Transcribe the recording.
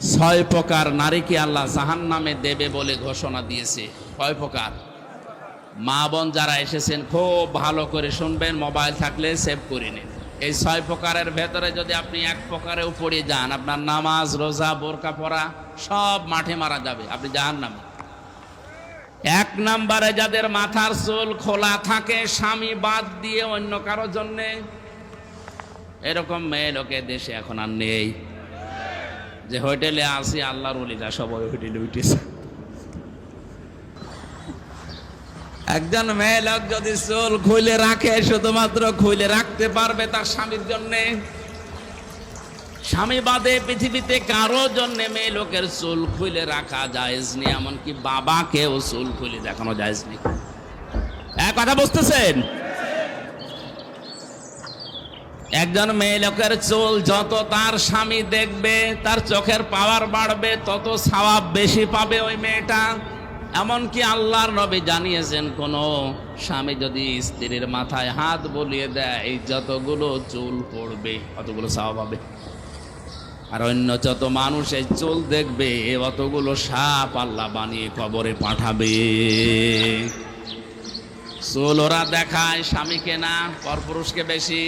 ছয় প্রকার নারীকে আল্লাহ জাহান্নামে দেবে বলে ঘোষণা দিয়েছে। কয় প্রকার? মা বোন যারা এসেছেন খুব ভালো করে শুনবেন, মোবাইল থাকলে সেভ করে নিন। এই ছয় প্রকারের ভেতরে যদি আপনি এক প্রকারেও পড়ে যান, আপনার নামাজ, রোজা, বোরকা পরা সব মাঠে মারা যাবে, আপনি জাহান্নামে। এক নম্বরে যাদের মাথার চুল খোলা থাকে স্বামী বাদ দিয়ে অন্য কারো জন্যে, এরকম মেয়ে লোকে দেশে এখন আর নেই। যে হোটেলে আসি আল্লাহর ওলিরা সবাই হোটেলে উঠেছে। একজন মেয়ে লোক যদি চুল খুলে রাখে, শুধুমাত্র খুলে রাখতে পারবে তার স্বামীর জন্যে, স্বামী বাদে পৃথিবীতে কারো জন্য মেয়ে লোকের চুল খুলে রাখা জায়েজ নেই। এমনকি বাবাকেও চুল খুলে দেখানো জায়েজ নেই। এক কথা বুঝতেছেন? একজন মেয়ে লোকের চুল যত তার স্বামী দেখবে, তার চোখের পাওয়ার বাড়বে, তত সওয়াব বেশি পাবে ওই মেয়েটা। এমনকি আল্লাহর নবী জানিয়েছেন, কোন স্বামী যদি স্ত্রীর মাথায় হাত বুলিয়ে দেয়, এই যতগুলো চুল পড়বে অতগুলো সওয়াব পাবে। আর অন্য যত মানুষ এই চুল দেখবে, অতগুলো সাপ আল্লাহ বানিয়ে কবরে পাঠাবে। চুল ওরা দেখায় স্বামীকে না, পরপুরুষকে বেশি।